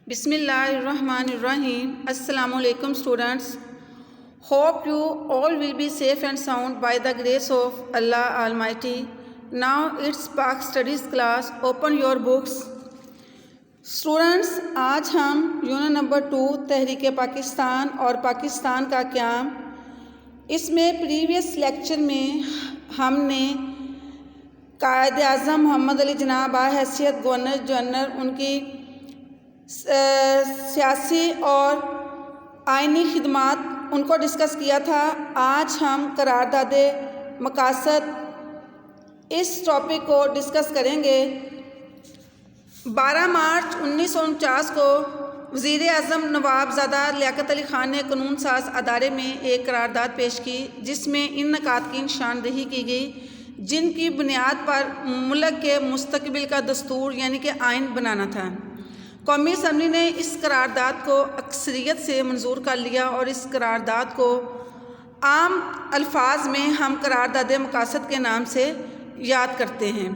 Bismillahirrahmanirrahim. Assalamu alaikum students. Hope you all will be safe and sound by the grace of Allah Almighty. Now it's Pak Studies class. Open your books. Students, आज हम unit number 2 तहरीक पाकिस्तान और पाकिस्तान का क़याम, इसमें previous lecture में हमने कायद-ए-आज़म मोहम्मद अली जनाब हैसियत governor general उनकी सियासी और आइनी खिदमात उनको डिस्कस किया था। आज हम करारदाद मकासद इस टॉपिक को डिस्कस करेंगे। 12 मार्च 1949 को वज़ीर आज़म नवाबज़ादा लियाकत अली ख़ान ने कानून साज अदारे में एक करारदाद पेश की, जिसमें इन निकात की निशानदेही की गई जिनकी बुनियाद पर मुल्क के मुस्तकबिल का दस्तूर यानी कि आइन बनाना था। कौमी असम्बली ने इस करारदाद को अक्सरियत से मंजूर कर लिया और इस करारदाद को आम अल्फाज में हम करारदाद मकासद के नाम से याद करते हैं।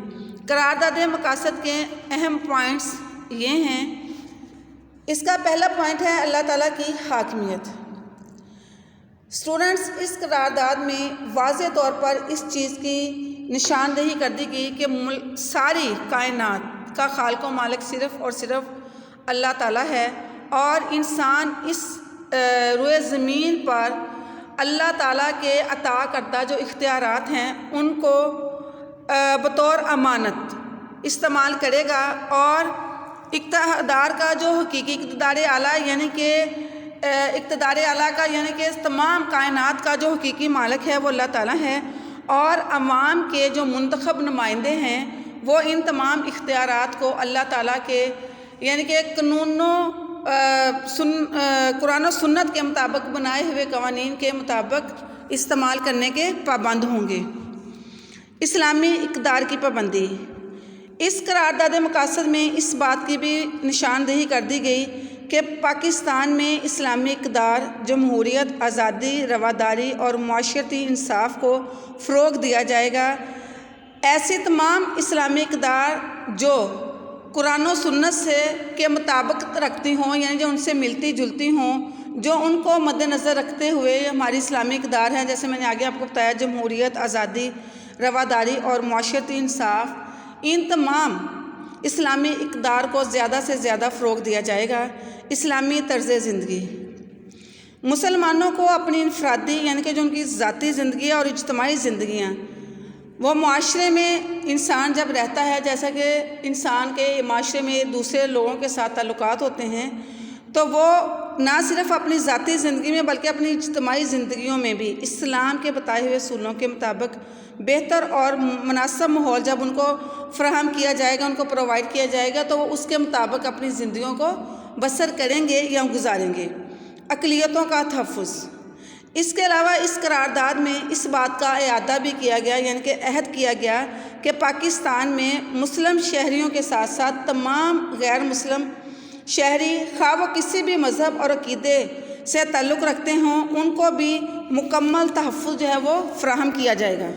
करारदाद मकासद के अहम पॉइंट्स ये हैं। इसका पहला पॉइंट है अल्लाह ताला की हाकिमियत। स्टूडेंट्स, इस करारदाद में वाज़ेह तौर पर इस चीज़ की निशानदेही कर दी गई कि सारी कायनात का खालिक व मालिक सिर्फ़ और सिर्फ अल्लाह ताला है और इंसान इस रुए ज़मीन पर अल्लाह ताला के अता करदा जो इख्तियारात हैं उनको बतौर अमानत इस्तेमाल करेगा और इक़्तिदार का जो हकीकी इक़्तिदार आला यानी कि इक़्तिदार आला का यानी कि तमाम कायनात का जो हकीकी मालिक है वो अल्लाह ताला है और अवाम के जो मुंतखब नुमाइंदे हैं वो इन तमाम इख्तियारात को अल्लाह ताला के यानी कि कुरान और सुन्नत के मुताबिक बनाए हुए कवानीन के मुताबिक इस्तेमाल करने के पाबंद होंगे। इस्लामी इक़्तिदार की पाबंदी। इस करारदाद मकासद में इस बात की भी निशानदेही कर दी गई कि पाकिस्तान में इस्लामी इक़्तिदार, जमहूरियत, आज़ादी, रवादारी और मुआशरती इंसाफ को फ़रोग़ दिया जाएगा। ऐसे तमाम इस्लामी इक़्तिदार जो कुरान और सुन्नत से के मुताबिक रखती हों यानी जो उनसे मिलती जुलती हों, जो उनको मद्देनज़र रखते हुए हमारी इस्लामी इक़्तिदार हैं, जैसे मैंने आगे आपको बताया जमहूरियत, आज़ादी, रवादारी और मुआशरती इंसाफ, इन तमाम इस्लामी इक़्तिदार को ज़्यादा से ज़्यादा फ़रोग़ दिया जाएगा। इस्लामी तर्ज़ ज़िंदगी। मुसलमानों को अपनी इनफरादी यानी कि जो उनकी ज़ाती ज़िंदगी और इज्तिमाई ज़िंदगियाँ, वो माशरे में इंसान जब रहता है, जैसा कि इंसान के माशरे में दूसरे लोगों के साथ ताल्लुकात होते हैं, तो वो ना सिर्फ़ अपनी ज़ाती ज़िंदगी में बल्कि अपनी इज्तिमाई ज़िंदगियों में भी इस्लाम के बताए हुए असूलों के मुताबिक बेहतर और मुनासिब माहौल जब उनको फ़राहम किया जाएगा, उनको प्रोवाइड किया जाएगा, तो वो उसके मुताबिक अपनी ज़िंदगियों को बसर करेंगे या गुजारेंगे। अक़लियतों का तहफ़्फ़ुज़। इसके अलावा इस करारदाद में इस बात का इयादा भी किया गया यानी कि अहद किया गया कि पाकिस्तान में मुस्लिम शहरियों के साथ साथ तमाम गैर मुस्लिम शहरी खा वो किसी भी मज़हब और अक़ीदे से ताल्लुक़ रखते हों, उनको भी मुकम्मल तहफ़्फ़ुज़ जो है वो फ़राहम किया जाएगा।